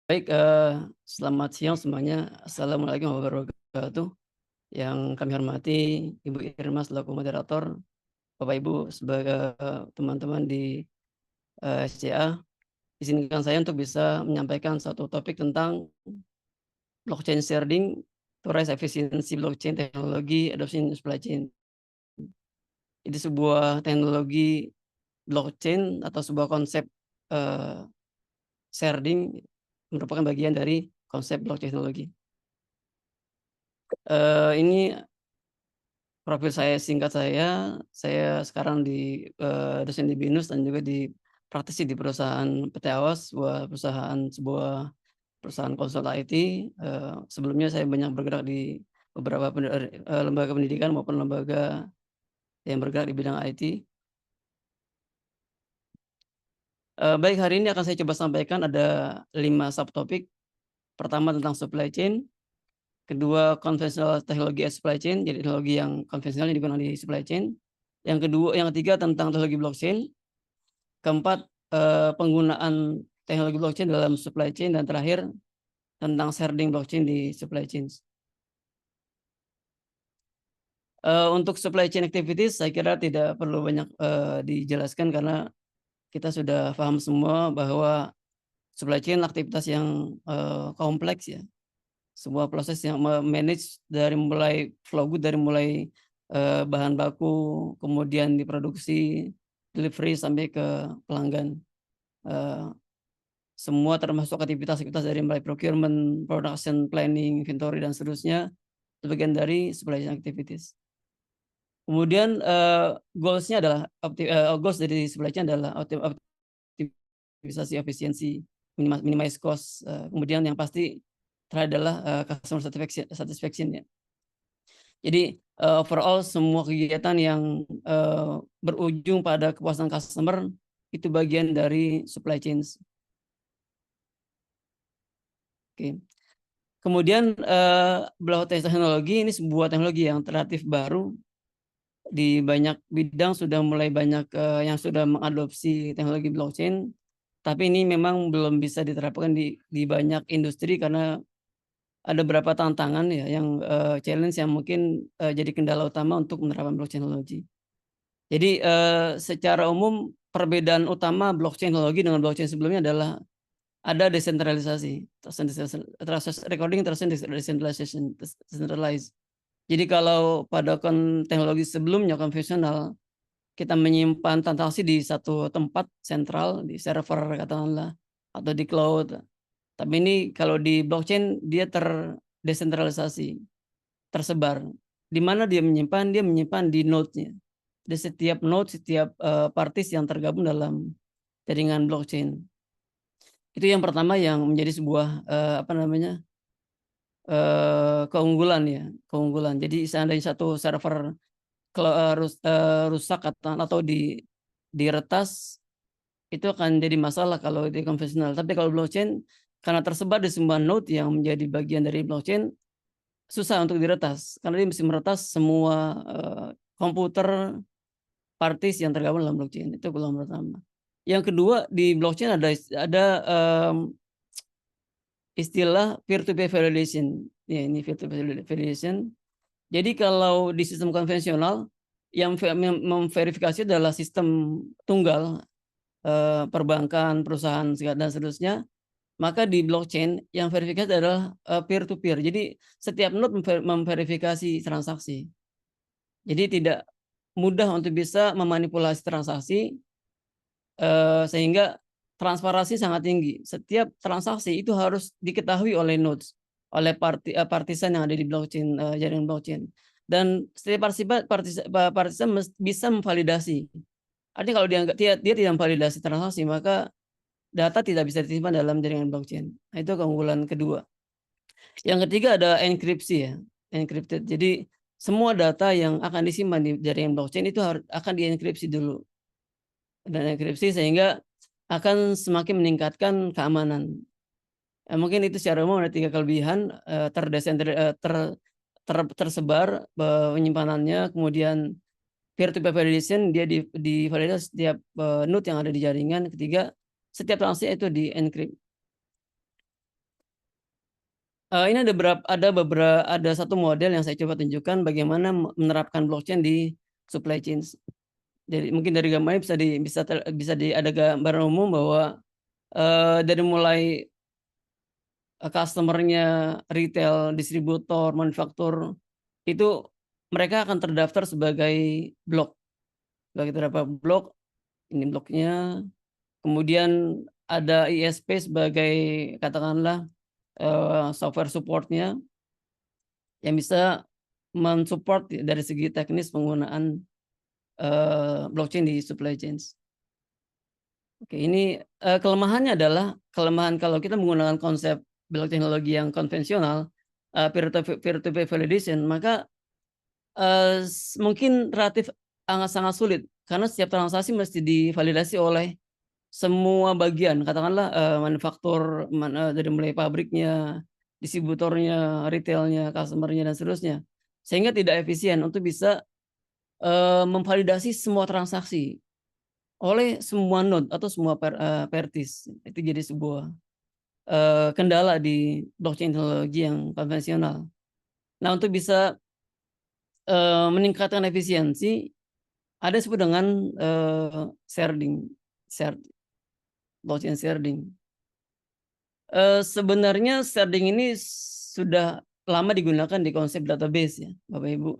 Baik, selamat siang semuanya. Assalamualaikum warahmatullahi wabarakatuh. Yang kami hormati Ibu Irma selaku moderator, Bapak Ibu sebagai teman-teman di SCA. Izinkan saya untuk bisa menyampaikan satu topik tentang blockchain sharing to raise efisiensi blockchain teknologi adoption supply chain. Jadi sebuah teknologi blockchain atau sebuah konsep eh, sharing merupakan bagian dari konsep blockchain teknologi. Ini profil saya singkat saya sekarang dosen di BINUS dan juga di praktisi di perusahaan PT Awas, sebuah perusahaan konsultan IT. Sebelumnya saya banyak bergerak di beberapa lembaga pendidikan maupun lembaga yang bergerak di bidang IT. Baik, hari ini akan saya coba sampaikan ada 5 subtopik. Pertama tentang supply chain, kedua konvensional teknologi supply chain, jadi teknologi yang konvensional yang digunakan di supply chain. Yang ketiga tentang teknologi blockchain. Keempat, penggunaan teknologi blockchain dalam supply chain, dan terakhir tentang sharing blockchain di supply chain. Untuk supply chain activities saya kira tidak perlu banyak dijelaskan karena kita sudah paham semua bahwa supply chain aktivitas yang kompleks ya. Sebuah proses yang manage dari mulai flow good, dari mulai bahan baku, kemudian diproduksi, delivery sampai ke pelanggan. Eee Semua termasuk aktivitas-aktivitas dari mulai procurement, production planning, inventory dan seterusnya, itu bagian dari supply chain activities. Kemudian, goals-nya adalah goals dari supply chain adalah optimisasi efisiensi, minimize cost, kemudian yang pasti terakhir adalah, customer satisfaction ya. Jadi, overall semua kegiatan yang, berujung pada kepuasan customer itu bagian dari supply chain. Oke. Kemudian, blockchain teknologi ini sebuah teknologi yang relatif baru, di banyak bidang sudah mulai banyak, yang sudah mengadopsi teknologi blockchain, tapi ini memang belum bisa diterapkan di banyak industri karena ada beberapa tantangan ya yang, challenge yang mungkin, jadi kendala utama untuk menerapkan blockchain teknologi. Jadi, secara umum perbedaan utama blockchain teknologi dengan blockchain sebelumnya adalah ada desentralisasi, decentralized. Jadi kalau pada teknologi sebelumnya konvensional, kita menyimpan transaksi di satu tempat sentral, di server katakanlah, atau di cloud. Tapi ini kalau di blockchain dia terdesentralisasi, tersebar. Di mana dia menyimpan? Dia menyimpan di node-nya. Di setiap node, setiap, parties yang tergabung dalam jaringan blockchain. Itu yang pertama yang menjadi sebuah, keunggulan ya, keunggulan. Jadi seandainya satu server rusak atau diretas, itu akan jadi masalah kalau di konvensional. Tapi kalau blockchain, karena tersebar di semua node yang menjadi bagian dari blockchain, susah untuk diretas, karena dia mesti meretas semua, komputer parties yang tergabung dalam blockchain, itu golongan pertama. Yang kedua, di blockchain ada, istilah peer to peer validation. Ya, ini peer to peer validation. Jadi kalau di sistem konvensional yang memverifikasi adalah sistem tunggal, perbankan, perusahaan dan seterusnya, maka di blockchain yang verifikasi adalah, peer to peer. Jadi setiap node memverifikasi transaksi. Jadi tidak mudah untuk bisa memanipulasi transaksi, sehingga transparansi sangat tinggi. Setiap transaksi itu harus diketahui oleh nodes, oleh partisan yang ada di blockchain, jaringan blockchain. Dan setiap partisan bisa memvalidasi. Artinya kalau dia tidak memvalidasi transaksi, maka data tidak bisa disimpan dalam jaringan blockchain. Nah, itu keunggulan kedua. Yang ketiga ada enkripsi ya, encrypted. Jadi semua data yang akan disimpan di jaringan blockchain itu akan dienkripsi dulu. Dan enkripsi sehingga akan semakin meningkatkan keamanan. Mungkin itu secara umum ada 3 kelebihan, tersebar, penyimpanannya, kemudian peer to peer validation, dia divalidasi setiap, node yang ada di jaringan. Ketiga, setiap transaksi itu di-encrypt. Ini ada satu model yang saya coba tunjukkan bagaimana menerapkan blockchain di supply chain. Jadi mungkin dari gambarnya ada gambaran umum bahwa dari mulai customer-nya retail, distributor, manufaktur itu mereka akan terdaftar sebagai blok. Sebagai beberapa blok, ini bloknya. Kemudian ada ISP sebagai katakanlah software support-nya yang bisa mensupport dari segi teknis penggunaan blockchain di supply chains. Oke, ini kelemahannya adalah kalau kita menggunakan konsep blockchain teknologi yang konvensional, peer-to-peer validation, maka mungkin relatif sangat sulit karena setiap transaksi mesti divalidasi oleh semua bagian, katakanlah manufaktur, dari mulai pabriknya, distributornya, retailnya, customer-nya dan seterusnya. Sehingga tidak efisien untuk bisa memvalidasi semua transaksi oleh semua node atau semua parties. Itu jadi sebuah kendala di blockchain teknologi yang konvensional. Nah, untuk bisa meningkatkan efisiensi, ada yang disebut dengan blockchain sharding. Sebenarnya sharding ini sudah lama digunakan di konsep database ya, Bapak Ibu.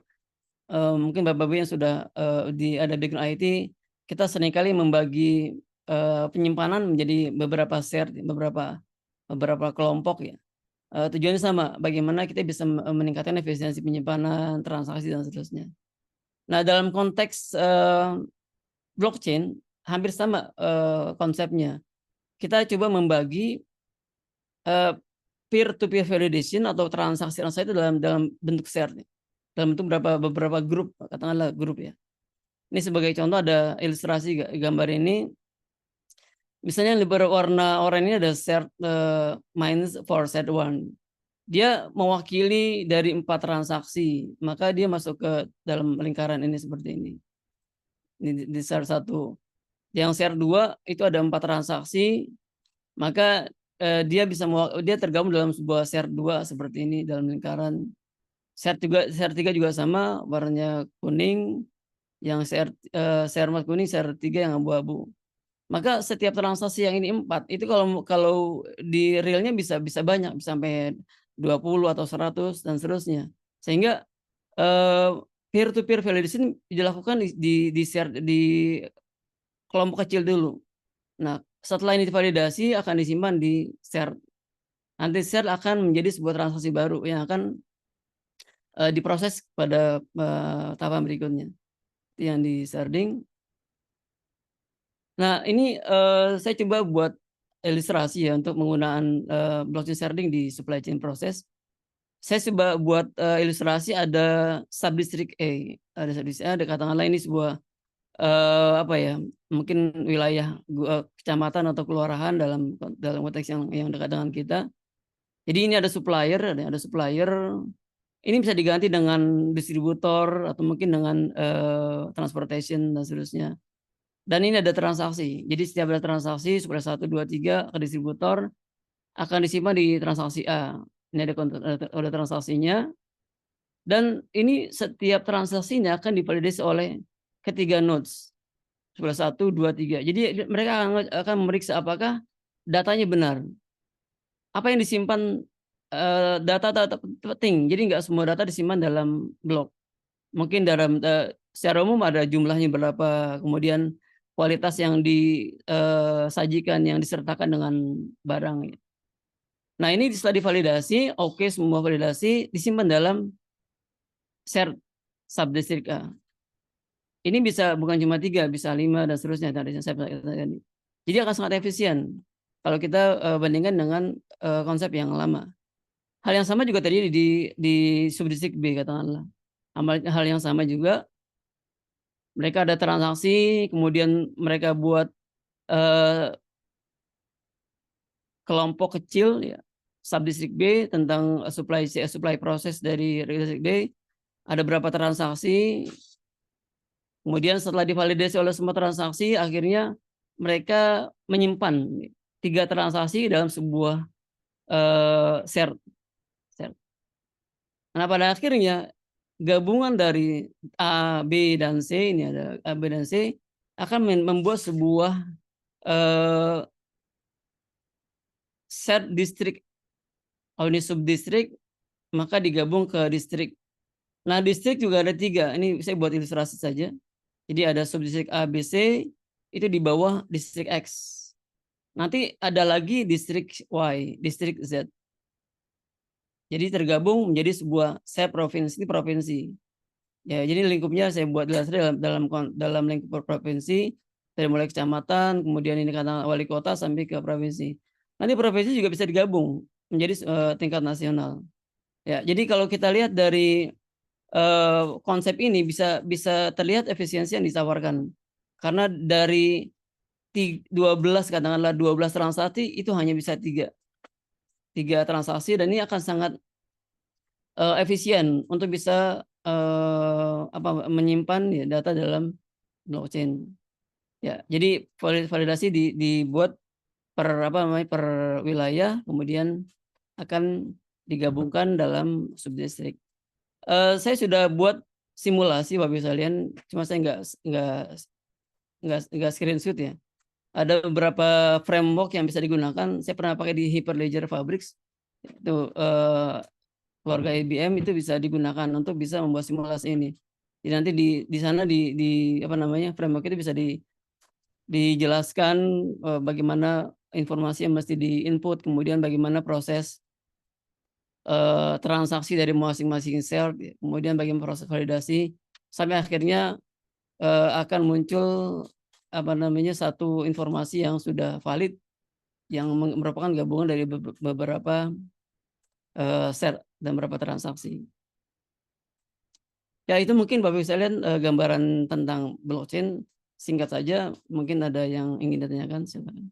Mungkin Bapak Ibu yang sudah ada background IT, kita seringkali membagi penyimpanan menjadi beberapa share, beberapa kelompok ya. Tujuannya sama, bagaimana kita bisa meningkatkan efisiensi penyimpanan, transaksi dan seterusnya. Nah, dalam konteks blockchain hampir sama konsepnya. Kita coba membagi peer-to-peer validation atau transaksi itu dalam bentuk share, dalam bentuk beberapa grup, katakanlah grup ya. Ini sebagai contoh ada ilustrasi gambar ini. Misalnya berwarna oranye ini ada shared minus for shared one. Dia mewakili dari 4 transaksi, maka dia masuk ke dalam lingkaran ini seperti ini. Ini di share 1. Yang share 2 itu ada 4 transaksi, maka dia tergabung dalam sebuah share 2 seperti ini dalam lingkaran. Share 3 juga sama, warnanya kuning. Yang share kuning, share 3 yang abu-abu. Maka setiap transaksi yang ini 4 itu kalau di realnya bisa banyak, bisa sampai 20 atau 100 dan seterusnya. Sehingga peer to peer validation dilakukan di share di kelompok kecil dulu. Nah, setelah ini divalidasi akan disimpan di share. Nanti share akan menjadi sebuah transaksi baru yang akan diproses pada tahapan berikutnya. Itu yang di sharding. Nah, ini saya coba buat ilustrasi ya untuk penggunaan blockchain sharding di supply chain proses. Saya coba buat ilustrasi ada subdistrik A, ada katakanlah ini sebuah apa ya, mungkin wilayah kecamatan atau kelurahan dalam konteks yang dekat dengan kita. Jadi ini ada supplier, ini bisa diganti dengan distributor atau mungkin dengan transportation dan seterusnya. Dan ini ada transaksi. Jadi setiap ada transaksi supplier 1, 2, 3 ke distributor akan disimpan di transaksi A. Ini ada transaksinya. Dan ini setiap transaksinya akan divalidasi oleh ketiga nodes. Supplier 1, 2, 3. Jadi mereka akan memeriksa apakah datanya benar. Apa yang disimpan data penting. Jadi nggak semua data disimpan dalam blok. Mungkin secara umum ada jumlahnya berapa, kemudian kualitas yang disajikan, yang disertakan dengan barang. Nah, ini setelah divalidasi, oke semua validasi, disimpan dalam share subdistrik A. Ini bisa bukan cuma 3, bisa 5 dan seterusnya. Jadi akan sangat efisien kalau kita bandingkan dengan konsep yang lama. Hal yang sama juga terjadi di subdistrik B, katakanlah. Hal yang sama juga, mereka ada transaksi, kemudian mereka buat kelompok kecil ya, subdistrik B tentang supply proses dari distrik B, ada berapa transaksi, kemudian setelah divalidasi oleh semua transaksi, akhirnya mereka menyimpan 3 transaksi dalam sebuah share. Nah, pada akhirnya gabungan dari A, B, dan C, ini ada A, B, dan C, akan membuat sebuah set distrik. Kalau ini subdistrik, maka digabung ke distrik. Nah, distrik juga ada 3. Ini saya buat ilustrasi saja. Jadi ada subdistrik A, B, C, itu di bawah distrik X. Nanti ada lagi distrik Y, distrik Z. Jadi tergabung menjadi sebuah set provinsi. Ya, jadi lingkupnya saya buat jelas dalam lingkup provinsi, dari mulai kecamatan, kemudian ini kata wali kota sampai ke provinsi. Nanti provinsi juga bisa digabung menjadi tingkat nasional. Ya, jadi kalau kita lihat dari konsep ini bisa terlihat efisiensi yang ditawarkan. Karena dari 12, katakanlah 12 transaksi itu hanya bisa 3 transaksi, dan ini akan sangat efisien untuk bisa menyimpan ya data dalam blockchain. Ya, jadi validasi dibuat per wilayah, kemudian akan digabungkan dalam subdistrik. Saya sudah buat simulasi Bapak Ibu sekalian, cuma saya nggak screenshot ya. Ada beberapa framework yang bisa digunakan. Saya pernah pakai di Hyperledger Fabrics. Itu keluarga IBM itu bisa digunakan untuk bisa membuat simulasi ini. Jadi nanti di sana framework itu bisa dijelaskan bagaimana informasi yang mesti diinput, kemudian bagaimana proses transaksi dari masing-masing sel, kemudian bagaimana proses validasi sampai akhirnya akan muncul satu informasi yang sudah valid, yang merupakan gabungan dari beberapa set dan beberapa transaksi. Ya, itu mungkin Bapak Ibu sekalian gambaran tentang blockchain. Singkat saja, mungkin ada yang ingin ditanyakan, silakan.